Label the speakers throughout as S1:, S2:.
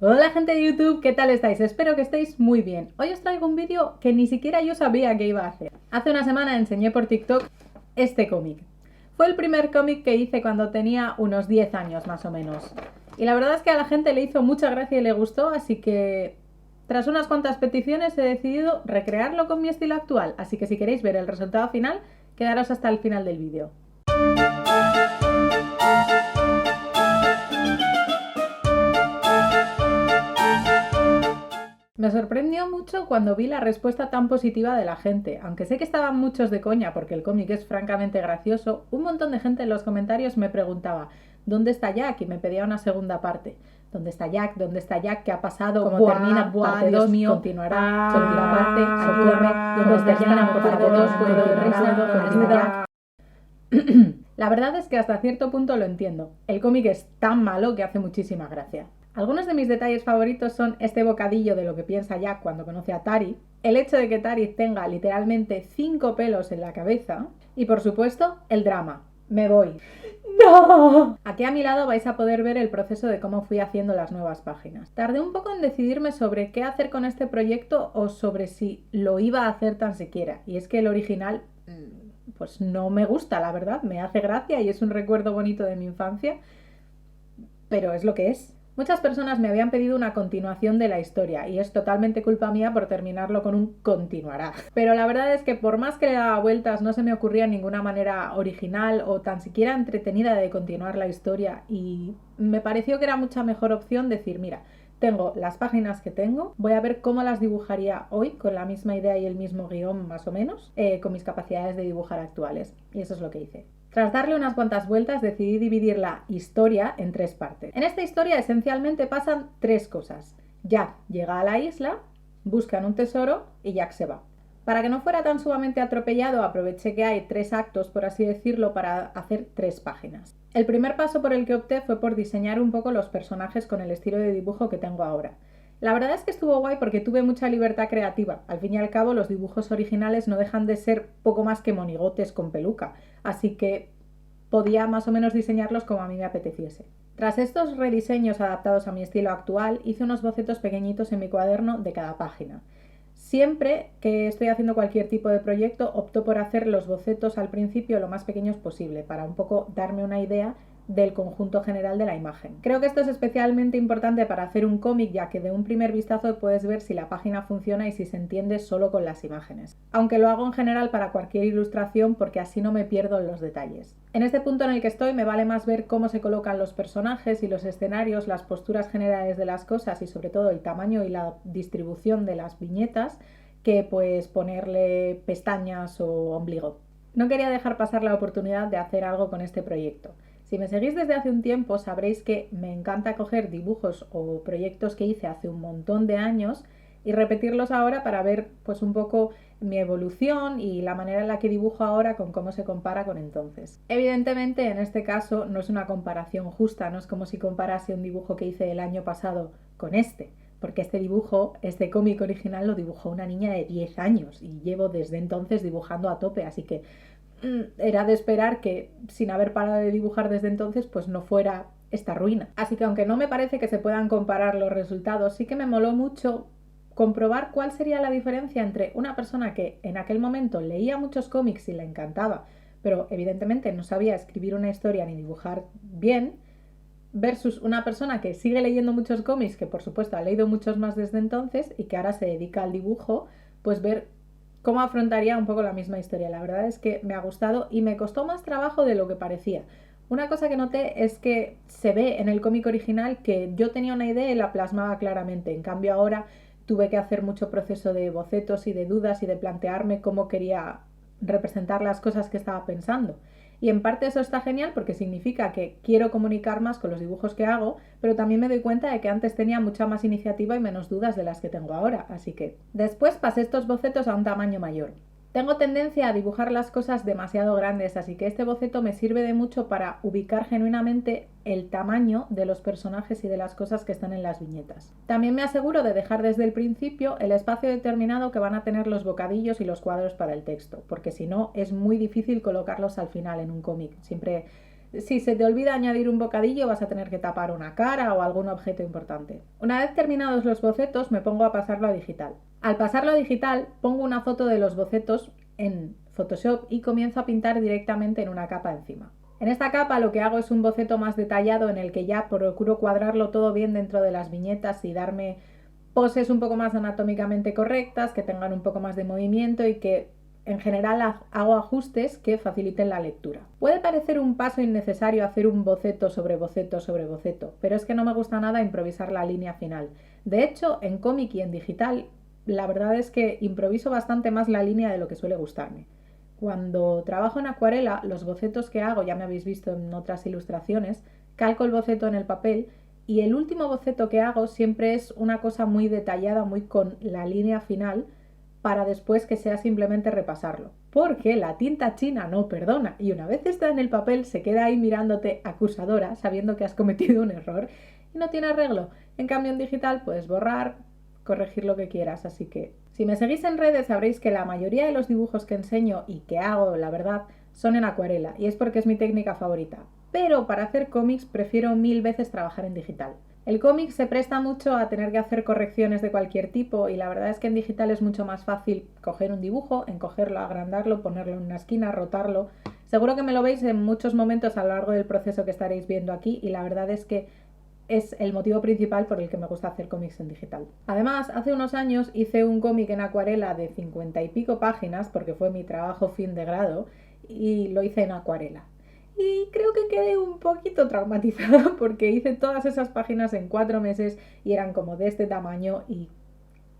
S1: Hola gente de YouTube, ¿qué tal estáis? Espero que estéis muy bien. Hoy os traigo un vídeo que ni siquiera yo sabía que iba a hacer. Hace una semana enseñé por TikTok este cómic. Fue el primer cómic que hice cuando tenía unos 10 años más o menos. Y la verdad es que a la gente le hizo mucha gracia y le gustó, así que tras unas cuantas peticiones he decidido recrearlo con mi estilo actual. Así que si queréis ver el resultado final, quedaros hasta el final del vídeo. Me sorprendió mucho cuando vi la respuesta tan positiva de la gente. Aunque sé que estaban muchos de coña porque el cómic es francamente gracioso, un montón de gente en los comentarios me preguntaba ¿dónde está Jack? Y me pedía una segunda parte. ¿Dónde está Jack? ¿Dónde está Jack? ¿Qué ha pasado? ¿Cómo termina? Parte Dios 2, mío, continuará, segunda parte, ayúdame, ¿dónde está Jack? Parte 2, puedo, ayuda. La verdad es que hasta cierto punto lo entiendo. El cómic es tan malo que hace muchísima gracia. Algunos de mis detalles favoritos son este bocadillo de lo que piensa Jack cuando conoce a Tari, el hecho de que Tari tenga literalmente 5 pelos en la cabeza y por supuesto el drama. Me voy. ¡No! Aquí a mi lado vais a poder ver el proceso de cómo fui haciendo las nuevas páginas. Tardé un poco en decidirme sobre qué hacer con este proyecto o sobre si lo iba a hacer tan siquiera. Y es que el original pues no me gusta, la verdad. Me hace gracia y es un recuerdo bonito de mi infancia, pero es lo que es. Muchas personas me habían pedido una continuación de la historia y es totalmente culpa mía por terminarlo con un continuará. Pero la verdad es que por más que le daba vueltas no se me ocurría ninguna manera original o tan siquiera entretenida de continuar la historia y me pareció que era mucha mejor opción decir, mira, tengo las páginas que tengo, voy a ver cómo las dibujaría hoy con la misma idea y el mismo guión más o menos, con mis capacidades de dibujar actuales. Y eso es lo que hice. Tras darle unas cuantas vueltas decidí dividir la historia en 3 partes. En esta historia esencialmente pasan 3 cosas. Jack llega a la isla, buscan un tesoro y Jack se va. Para que no fuera tan sumamente atropellado, aproveché que hay 3 actos, por así decirlo, para hacer 3 páginas. El primer paso por el que opté fue por diseñar un poco los personajes con el estilo de dibujo que tengo ahora. La verdad es que estuvo guay porque tuve mucha libertad creativa. Al fin y al cabo, los dibujos originales no dejan de ser poco más que monigotes con peluca, así que podía más o menos diseñarlos como a mí me apeteciese. Tras estos rediseños adaptados a mi estilo actual, hice unos bocetos pequeñitos en mi cuaderno de cada página. Siempre que estoy haciendo cualquier tipo de proyecto, opto por hacer los bocetos al principio lo más pequeños posible, para un poco darme una idea del conjunto general de la imagen. Creo que esto es especialmente importante para hacer un cómic, ya que de un primer vistazo puedes ver si la página funciona y si se entiende solo con las imágenes. Aunque lo hago en general para cualquier ilustración porque así no me pierdo en los detalles. En este punto en el que estoy me vale más ver cómo se colocan los personajes y los escenarios, las posturas generales de las cosas y sobre todo el tamaño y la distribución de las viñetas que pues ponerle pestañas o ombligo. No quería dejar pasar la oportunidad de hacer algo con este proyecto. Si me seguís desde hace un tiempo sabréis que me encanta coger dibujos o proyectos que hice hace un montón de años y repetirlos ahora para ver pues un poco mi evolución y la manera en la que dibujo ahora con cómo se compara con entonces. Evidentemente en este caso no es una comparación justa, no es como si comparase un dibujo que hice el año pasado con este, porque este dibujo, este cómic original lo dibujó una niña de 10 años y llevo desde entonces dibujando a tope, así que era de esperar que sin haber parado de dibujar desde entonces pues no fuera esta ruina. Así que aunque no me parece que se puedan comparar los resultados, sí que me moló mucho comprobar cuál sería la diferencia entre una persona que en aquel momento leía muchos cómics y le encantaba, pero evidentemente no sabía escribir una historia ni dibujar bien, versus una persona que sigue leyendo muchos cómics, que por supuesto ha leído muchos más desde entonces y que ahora se dedica al dibujo, pues ver cómo afrontaría un poco la misma historia. La verdad es que me ha gustado y me costó más trabajo de lo que parecía. Una cosa que noté es que se ve en el cómic original que yo tenía una idea y la plasmaba claramente. En cambio ahora tuve que hacer mucho proceso de bocetos y de dudas y de plantearme cómo quería representar las cosas que estaba pensando. Y en parte eso está genial porque significa que quiero comunicar más con los dibujos que hago, pero también me doy cuenta de que antes tenía mucha más iniciativa y menos dudas de las que tengo ahora. Así que después pasé estos bocetos a un tamaño mayor. Tengo tendencia a dibujar las cosas demasiado grandes, así que este boceto me sirve de mucho para ubicar genuinamente el tamaño de los personajes y de las cosas que están en las viñetas. También me aseguro de dejar desde el principio el espacio determinado que van a tener los bocadillos y los cuadros para el texto, porque si no es muy difícil colocarlos al final en un cómic. Siempre Si se te olvida añadir un bocadillo, vas a tener que tapar una cara o algún objeto importante. Una vez terminados los bocetos, me pongo a pasarlo a digital. Al pasarlo a digital, pongo una foto de los bocetos en Photoshop y comienzo a pintar directamente en una capa encima. En esta capa lo que hago es un boceto más detallado en el que ya procuro cuadrarlo todo bien dentro de las viñetas y darme poses un poco más anatómicamente correctas, que tengan un poco más de movimiento y que en general hago ajustes que faciliten la lectura. Puede parecer un paso innecesario hacer un boceto sobre boceto sobre boceto, pero es que no me gusta nada improvisar la línea final. De hecho, en cómic y en digital, la verdad es que improviso bastante más la línea de lo que suele gustarme. Cuando trabajo en acuarela, los bocetos que hago, ya me habéis visto en otras ilustraciones, calco el boceto en el papel y el último boceto que hago siempre es una cosa muy detallada, muy con la línea final, para después que sea simplemente repasarlo. Porque la tinta china no perdona y una vez está en el papel se queda ahí mirándote acusadora, sabiendo que has cometido un error y no tiene arreglo. En cambio en digital puedes borrar, corregir lo que quieras, así que si me seguís en redes sabréis que la mayoría de los dibujos que enseño y que hago, la verdad, son en acuarela y es porque es mi técnica favorita. Pero para hacer cómics prefiero 1000 veces trabajar en digital. El cómic se presta mucho a tener que hacer correcciones de cualquier tipo y la verdad es que en digital es mucho más fácil coger un dibujo, encogerlo, agrandarlo, ponerlo en una esquina, rotarlo. Seguro que me lo veis en muchos momentos a lo largo del proceso que estaréis viendo aquí y la verdad es que es el motivo principal por el que me gusta hacer cómics en digital. Además, hace unos años hice un cómic en acuarela de 50 y pico páginas, porque fue mi trabajo fin de grado, y lo hice en acuarela. Y creo que quedé un poquito traumatizada porque hice todas esas páginas en 4 meses y eran como de este tamaño y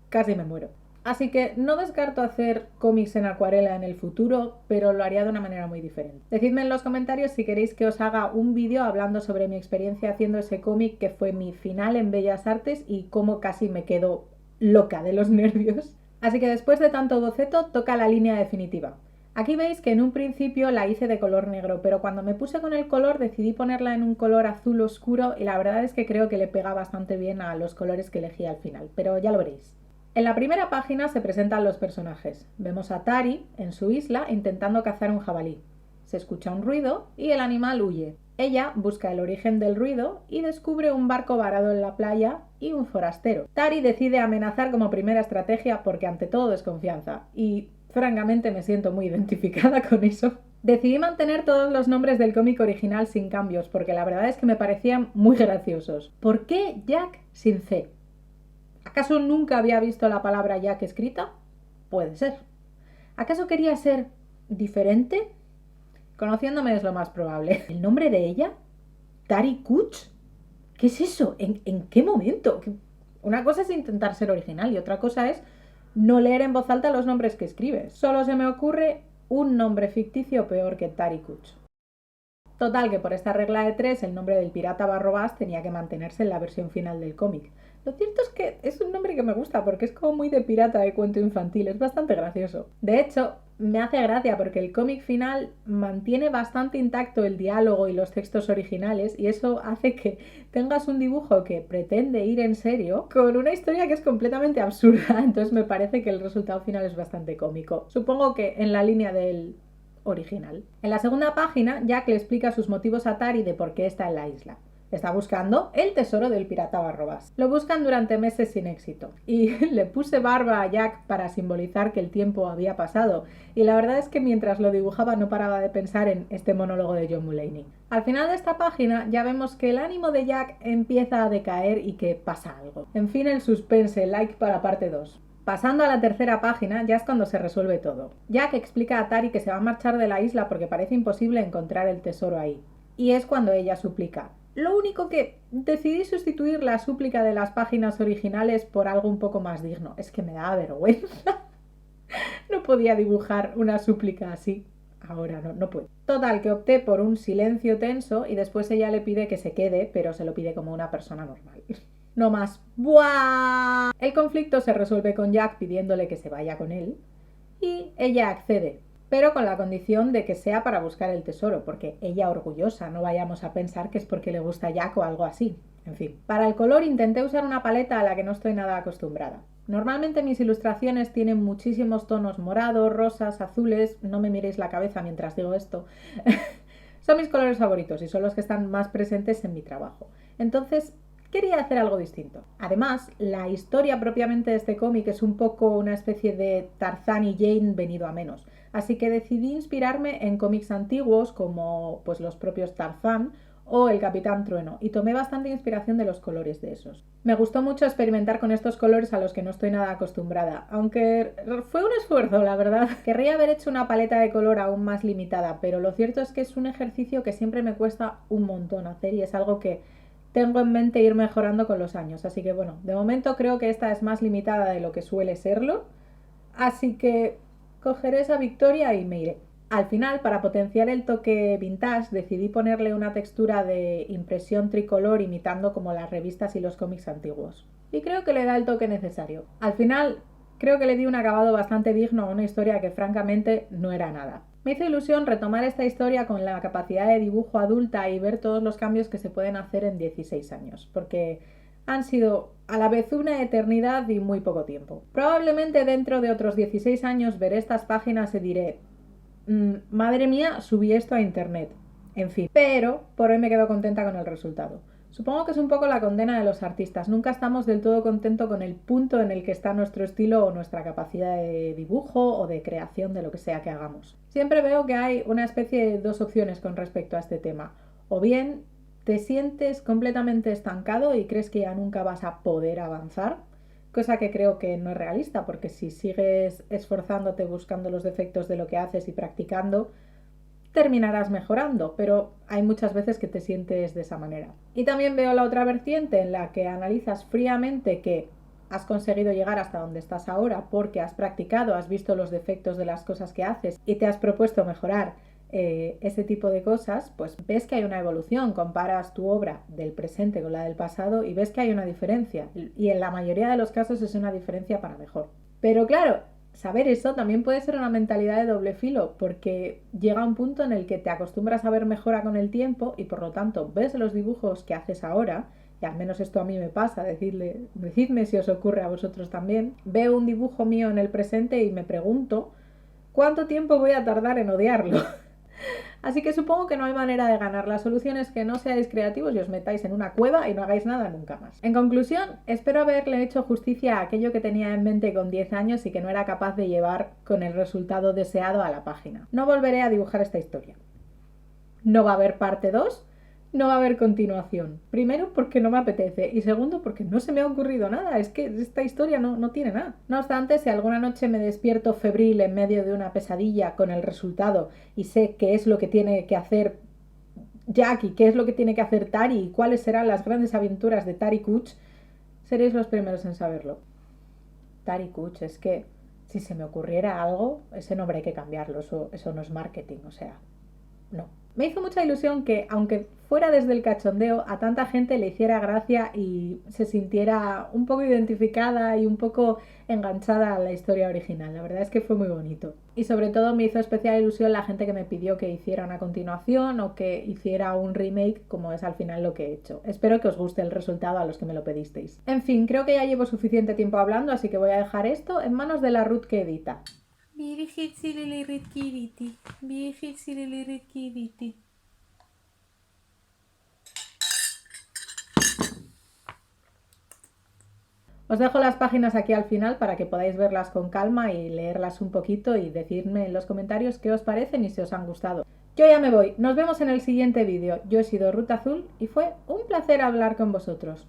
S1: casi me muero. Así que no descarto hacer cómics en acuarela en el futuro, pero lo haría de una manera muy diferente. Decidme en los comentarios si queréis que os haga un vídeo hablando sobre mi experiencia haciendo ese cómic que fue mi final en Bellas Artes y cómo casi me quedo loca de los nervios. Así que después de tanto boceto toca la línea definitiva. Aquí veis que en un principio la hice de color negro, pero cuando me puse con el color decidí ponerla en un color azul oscuro y la verdad es que creo que le pega bastante bien a los colores que elegí al final, pero ya lo veréis. En la primera página se presentan los personajes. Vemos a Tari en su isla intentando cazar un jabalí. Se escucha un ruido y el animal huye. Ella busca el origen del ruido y descubre un barco varado en la playa y un forastero. Tari decide amenazar como primera estrategia porque ante todo desconfianza y francamente me siento muy identificada con eso. Decidí mantener todos los nombres del cómic original sin cambios porque la verdad es que me parecían muy graciosos. ¿Por qué Jack sin C? ¿Acaso nunca había visto la palabra Jack escrita? Puede ser. ¿Acaso quería ser diferente? Conociéndome es lo más probable. ¿El nombre de ella? ¿Tari Kuch? ¿Qué es eso? ¿En qué momento? Una cosa es intentar ser original y otra cosa es no leer en voz alta los nombres que escribes. Solo se me ocurre un nombre ficticio peor que Tari Kuch. Total, que por esta regla de 3 el nombre del pirata Barrobás tenía que mantenerse en la versión final del cómic. Lo cierto es que es un nombre que me gusta porque es como muy de pirata de cuento infantil, es bastante gracioso. De hecho, me hace gracia porque el cómic final mantiene bastante intacto el diálogo y los textos originales y eso hace que tengas un dibujo que pretende ir en serio con una historia que es completamente absurda, entonces me parece que el resultado final es bastante cómico. Supongo que en la línea del original. En la segunda página, Jack le explica sus motivos a Tari de por qué está en la isla. Está buscando el tesoro del pirata Barrobás. Lo buscan durante meses sin éxito. Y le puse barba a Jack para simbolizar que el tiempo había pasado. Y la verdad es que mientras lo dibujaba no paraba de pensar en este monólogo de John Mulaney. Al final de esta página ya vemos que el ánimo de Jack empieza a decaer y que pasa algo. En fin, el suspense, like para parte 2. Pasando a la tercera página, ya es cuando se resuelve todo. Jack explica a Tari que se va a marchar de la isla porque parece imposible encontrar el tesoro ahí. Y es cuando ella suplica. Lo único que decidí sustituir la súplica de las páginas originales por algo un poco más digno. Es que me da vergüenza. No podía dibujar una súplica así. Ahora no puedo. Total, que opté por un silencio tenso y después ella le pide que se quede, pero se lo pide como una persona normal. No más. ¡Buah! El conflicto se resuelve con Jack pidiéndole que se vaya con él y ella accede, pero con la condición de que sea para buscar el tesoro, porque ella orgullosa, no vayamos a pensar que es porque le gusta Jack o algo así. En fin, para el color intenté usar una paleta a la que no estoy nada acostumbrada. Normalmente mis ilustraciones tienen muchísimos tonos morados, rosas, azules, no me miréis la cabeza mientras digo esto, Son mis colores favoritos y son los que están más presentes en mi trabajo. Entonces, quería hacer algo distinto. Además, la historia propiamente de este cómic es un poco una especie de Tarzán y Jane venido a menos. Así que decidí inspirarme en cómics antiguos como pues los propios Tarzán o el Capitán Trueno y tomé bastante inspiración de los colores de esos. Me gustó mucho experimentar con estos colores a los que no estoy nada acostumbrada, aunque fue un esfuerzo, la verdad. Querría haber hecho una paleta de color aún más limitada, pero lo cierto es que es un ejercicio que siempre me cuesta un montón hacer y es algo que tengo en mente ir mejorando con los años. Así que bueno, de momento creo que esta es más limitada de lo que suele serlo, así que cogeré esa victoria y me iré. Al final, para potenciar el toque vintage, decidí ponerle una textura de impresión tricolor imitando como las revistas y los cómics antiguos. Y creo que le da el toque necesario. Al final, creo que le di un acabado bastante digno a una historia que francamente no era nada. Me hizo ilusión retomar esta historia con la capacidad de dibujo adulta y ver todos los cambios que se pueden hacer en 16 años, porque han sido a la vez una eternidad y muy poco tiempo. Probablemente dentro de otros 16 años veré estas páginas y diré, madre mía, subí esto a internet. En fin, pero por hoy me quedo contenta con el resultado. Supongo que es un poco la condena de los artistas. Nunca estamos del todo contentos con el punto en el que está nuestro estilo o nuestra capacidad de dibujo o de creación de lo que sea que hagamos. Siempre veo que hay una especie de dos opciones con respecto a este tema. O bien te sientes completamente estancado y crees que ya nunca vas a poder avanzar, cosa que creo que no es realista, porque si sigues esforzándote buscando los defectos de lo que haces y practicando, terminarás mejorando, pero hay muchas veces que te sientes de esa manera. Y también veo la otra vertiente en la que analizas fríamente que has conseguido llegar hasta donde estás ahora porque has practicado, has visto los defectos de las cosas que haces y te has propuesto mejorar ese tipo de cosas, pues ves que hay una evolución, comparas tu obra del presente con la del pasado y ves que hay una diferencia. Y en la mayoría de los casos es una diferencia para mejor. Pero claro, saber eso también puede ser una mentalidad de doble filo, porque llega un punto en el que te acostumbras a ver mejora con el tiempo y por lo tanto ves los dibujos que haces ahora, y al menos esto a mí me pasa, decidme si os ocurre a vosotros también, veo un dibujo mío en el presente y me pregunto cuánto tiempo voy a tardar en odiarlo. Así que supongo que no hay manera de ganar. La solución es que no seáis creativos y os metáis en una cueva y no hagáis nada nunca más. En conclusión, espero haberle hecho justicia a aquello que tenía en mente con 10 años y que no era capaz de llevar con el resultado deseado a la página. No volveré a dibujar esta historia. No va a haber parte 2, no va a haber continuación. Primero porque no me apetece y segundo porque no se me ha ocurrido nada. Es que esta historia no tiene nada. No obstante, si alguna noche me despierto febril en medio de una pesadilla con el resultado y sé qué es lo que tiene que hacer Jack y qué es lo que tiene que hacer Tari y cuáles serán las grandes aventuras de Tari Kuch, seréis los primeros en saberlo. Tari Kuch, es que si se me ocurriera algo, ese nombre hay que cambiarlo. Eso no es marketing, o sea, no. Me hizo mucha ilusión que, aunque fuera desde el cachondeo, a tanta gente le hiciera gracia y se sintiera un poco identificada y un poco enganchada a la historia original. La verdad es que fue muy bonito. Y sobre todo me hizo especial ilusión la gente que me pidió que hiciera una continuación o que hiciera un remake, como es al final lo que he hecho. Espero que os guste el resultado a los que me lo pedisteis. En fin, creo que ya llevo suficiente tiempo hablando, así que voy a dejar esto en manos de la Ruth que edita. Os dejo las páginas aquí al final para que podáis verlas con calma y leerlas un poquito y decirme en los comentarios qué os parecen y si os han gustado. Yo ya me voy, nos vemos en el siguiente vídeo. Yo he sido Ruth Azul y fue un placer hablar con vosotros.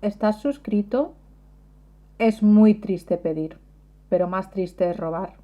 S1: ¿Estás suscrito? Es muy triste pedir, pero más triste es robar.